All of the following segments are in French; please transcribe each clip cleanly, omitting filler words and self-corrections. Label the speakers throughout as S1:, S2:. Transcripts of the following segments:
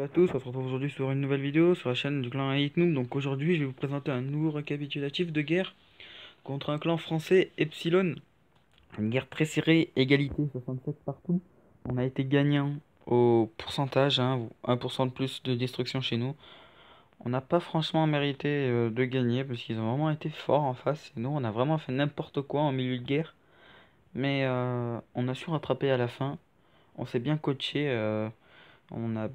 S1: à tous, on se retrouve aujourd'hui sur une nouvelle vidéo sur la chaîne du clan Noob. Donc aujourd'hui je vais vous présenter un nouveau récapitulatif de guerre contre un clan français Epsilon. Une guerre très serrée, égalité 67 partout. On a été gagnant au pourcentage, 1% de plus de destruction chez nous. On n'a pas franchement mérité de gagner parce qu'ils ont vraiment été forts en face. Et nous on a vraiment fait n'importe quoi en milieu de guerre. Mais on a su rattraper à la fin. On s'est bien coaché. On a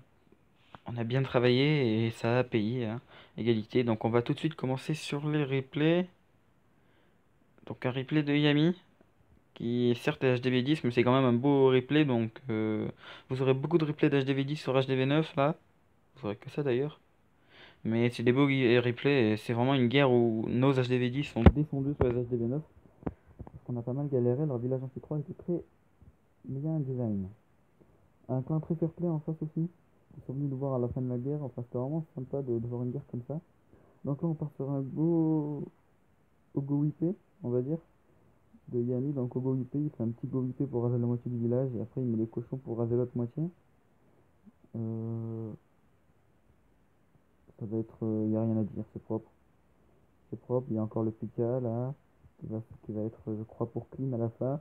S1: On a bien travaillé et ça a payé, hein. Égalité. Donc on va tout de suite commencer sur les replays. Donc un replay de Yami, qui est certes HDV10, mais c'est quand même un beau replay. Donc vous aurez beaucoup de replays d'HDV10 sur HDV9 là. Vous aurez que ça d'ailleurs. Mais c'est des beaux replays et c'est vraiment une guerre où nos HDV10 sont descendus sur les HDV9. Parce qu'on a pas mal galéré, leur village anti-3 était très bien design. Un clan très fair play en face aussi. Ils sont venus nous voir à la fin de la guerre. Enfin, c'était vraiment sympa de voir une guerre comme ça. Donc là, on part sur un beau Ogo whippé, on va dire, de Yami. Donc Ogo whippé, il fait un petit go whippé pour raser la moitié du village. Et après, il met les cochons pour raser l'autre moitié. Ça va être... Il n'y a rien à dire, c'est propre. C'est propre. Il y a encore le Pika, là, qui va être, je crois, pour clean à la fin.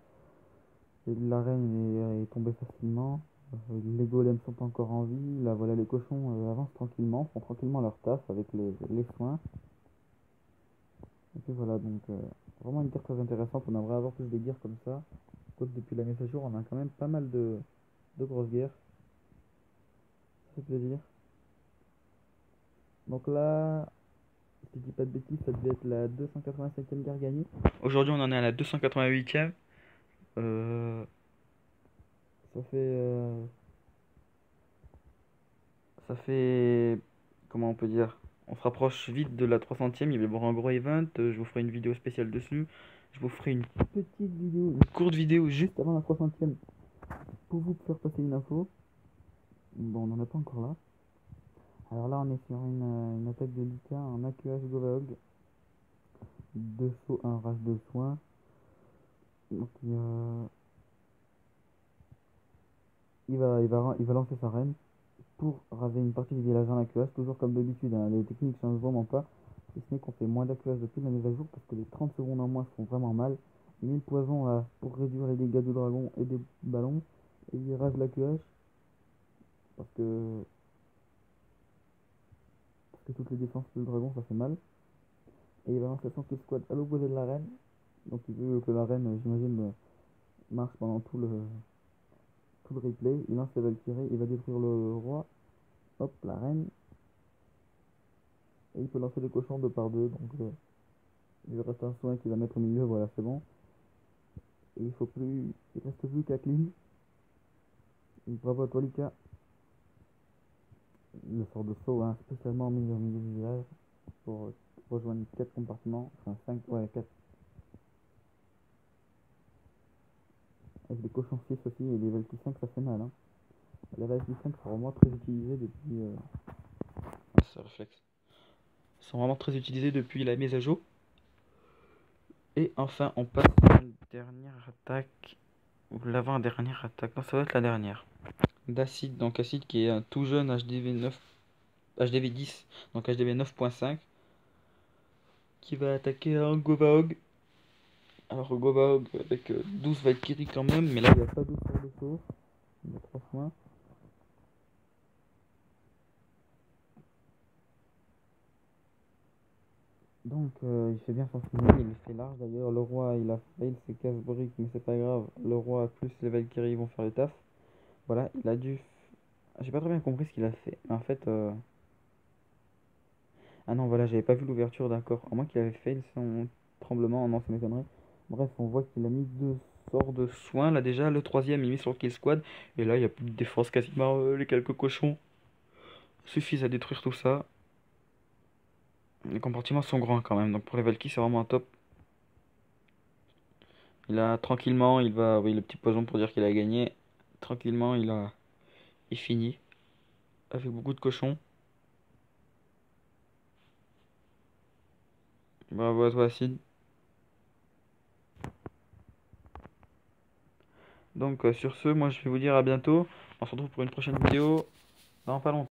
S1: Et la reine est tombée facilement. Les golems sont pas encore en vie. Là, voilà, les cochons avancent tranquillement, font tranquillement leur taf avec les soins. Et puis voilà, donc vraiment une guerre très intéressante. On aimerait avoir plus de guerres comme ça. Quoique depuis la mise à jour, on a quand même pas mal de grosses guerres. Ça fait plaisir. Donc là, si je dis pas de bêtises, ça devait être la 285e guerre gagnée. Aujourd'hui, on en est à la 288e. Euh, ça fait... ça fait... Comment on peut dire? On se rapproche vite de la 300e. Il va y avoir un gros event. Je vous ferai une vidéo spéciale dessus. Je vous ferai une petite vidéo, une courte vidéo juste avant la 300e pour vous faire passer une info. Bon, on n'en a pas encore là. Alors là, on est sur une attaque de Lika en AQH Govaog. 2 sauts, 1 rage de soins. Donc il va lancer sa reine pour raser une partie du village en AQH, toujours comme d'habitude, hein. Les techniques changent vraiment pas. Si ce n'est qu'on fait moins d'AQH depuis la mise à jour parce que les 30 secondes en moins font vraiment mal. Il met le poison là pour réduire les dégâts de dragon et des ballons. Et il rase l'AQH parce que toutes les défenses du dragon ça fait mal. Et il va lancer son kill squad à l'opposé de la reine. Donc il veut que la reine, j'imagine, marche pendant tout le replay. Il lance la Valkyrie, il va détruire le roi. Hop, la reine. Et il peut lancer les cochons deux par deux. Donc il lui reste un soin qu'il va mettre au milieu, voilà, c'est bon. Et il reste plus qu'à clean. Bravo à toi, Lika. Le sort de saut, hein, spécialement mis au milieu du village pour rejoindre 4 compartiments. Enfin 5, ouais, 4. Avec les cochons 6 aussi et les Valky 5, ça fait mal, hein. Les Valky 5 sont vraiment très utilisés depuis. Ah, c'est réflexe. Ils sont vraiment très utilisés depuis la mise à jour. Et enfin, on passe à une dernière attaque. Ou l'avant-dernière attaque. Non, ça va être la dernière. D'Acide, donc Acide qui est un tout jeune HDV10, donc HDV 9.5, qui va attaquer un Govaog. Alors Govaog avec 12 Valkyries quand même, mais là il n'y a pas de sort de saut. Il y a 3 points. Donc il fait bien son final, il fait large d'ailleurs. Le roi il a fail ses casse-briques, mais c'est pas grave. Le roi plus les Valkyries vont faire le taf. Voilà, il a dû. J'ai pas très bien compris ce qu'il a fait. En fait. Ah non, voilà, j'avais pas vu l'ouverture, d'accord. À moins qu'il avait fail son tremblement, non, ça m'étonnerait. Bref, on voit qu'il a mis 2 sorts de soins là déjà. Le troisième, il met sur le kill squad. Et là, il n'y a plus de défense quasiment. Les quelques cochons suffisent à détruire tout ça. Les compartiments sont grands quand même. Donc pour les Valkyries, c'est vraiment un top. Il a tranquillement, il va. Oui, le petit poison pour dire qu'il a gagné. Tranquillement, il finit. Avec beaucoup de cochons. Bravo à toi, Acide. Donc sur ce, moi je vais vous dire à bientôt. On se retrouve pour une prochaine vidéo dans pas longtemps.